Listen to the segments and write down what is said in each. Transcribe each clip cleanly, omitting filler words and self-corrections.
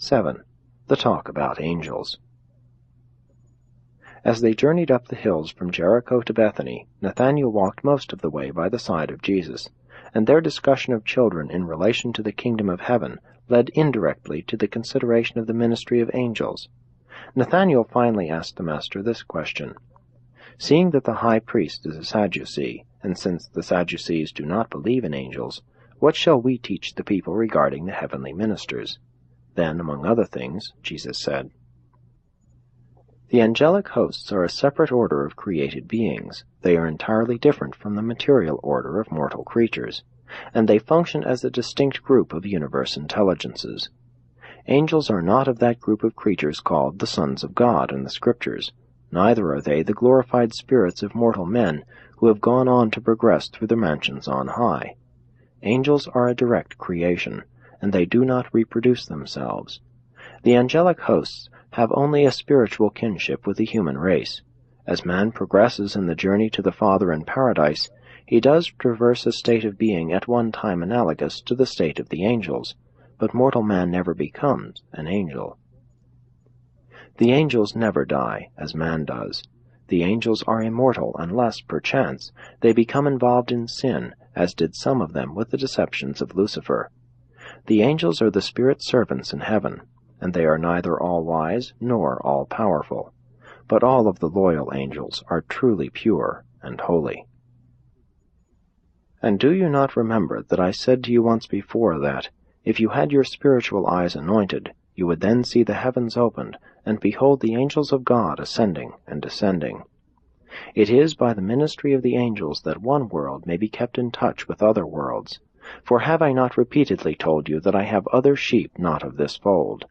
7. The Talk About Angels. As they journeyed up the hills from Jericho to Bethany, Nathanael walked most of the way by the side of Jesus, and their discussion of children in relation to the kingdom of heaven led indirectly to the consideration of the ministry of angels. Nathanael finally asked the Master this question: "Seeing that the high priest is a Sadducee, and since the Sadducees do not believe in angels, what shall we teach the people regarding the heavenly ministers?" Then, among other things, Jesus said, "The angelic hosts are a separate order of created beings. They are entirely different from the material order of mortal creatures, and they function as a distinct group of universe intelligences. Angels are not of that group of creatures called the sons of God in the Scriptures, neither are they the glorified spirits of mortal men who have gone on to progress through the mansions on high. Angels are a direct creation, and they do not reproduce themselves. The angelic hosts have only a spiritual kinship with the human race. As man progresses in the journey to the Father in paradise, he does traverse a state of being at one time analogous to the state of the angels, but mortal man never becomes an angel. The angels never die, as man does. The angels are immortal unless, perchance, they become involved in sin, as did some of them with the deceptions of Lucifer. The angels are the spirit servants in heaven, and they are neither all-wise nor all-powerful, but all of the loyal angels are truly pure and holy. And do you not remember that I said to you once before that, if you had your spiritual eyes anointed, you would then see the heavens opened, and behold the angels of God ascending and descending? It is by the ministry of the angels that one world may be kept in touch with other worlds. For have I not repeatedly told you that I have other sheep not of this fold?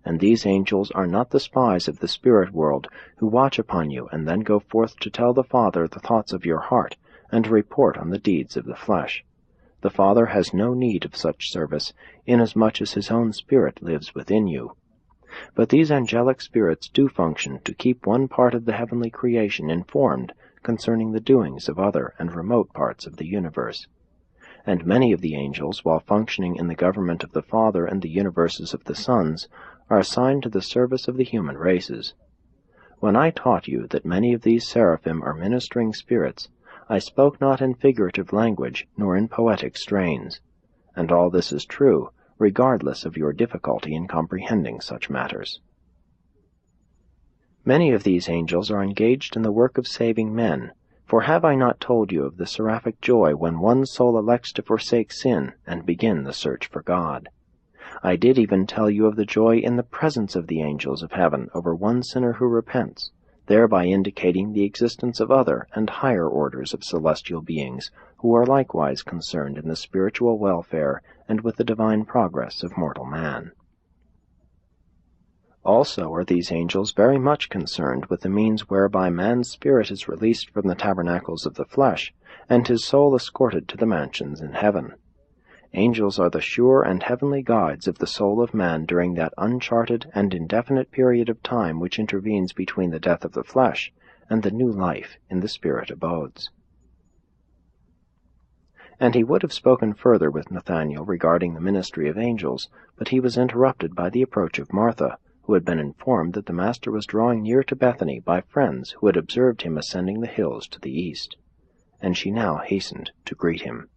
And these angels are not the spies of the spirit world, who watch upon you and then go forth to tell the Father the thoughts of your heart, and to report on the deeds of the flesh. The Father has no need of such service, inasmuch as his own Spirit lives within you. But these angelic spirits do function to keep one part of the heavenly creation informed concerning the doings of other and remote parts of the universe. And many of the angels, while functioning in the government of the Father and the universes of the sons, are assigned to the service of the human races. When I taught you that many of these seraphim are ministering spirits, I spoke not in figurative language nor in poetic strains. And all this is true, regardless of your difficulty in comprehending such matters. Many of these angels are engaged in the work of saving men, for have I not told you of the seraphic joy when one soul elects to forsake sin and begin the search for God? I did even tell you of the joy in the presence of the angels of heaven over one sinner who repents, thereby indicating the existence of other and higher orders of celestial beings who are likewise concerned in the spiritual welfare and with the divine progress of mortal man. Also are these angels very much concerned with the means whereby man's spirit is released from the tabernacles of the flesh, and his soul escorted to the mansions in heaven. Angels are the sure and heavenly guides of the soul of man during that uncharted and indefinite period of time which intervenes between the death of the flesh and the new life in the spirit abodes. And he would have spoken further with Nathanael regarding the ministry of angels, but he was interrupted by the approach of Martha, who had been informed that the Master was drawing near to Bethany by friends who had observed him ascending the hills to the east, and she now hastened to greet him.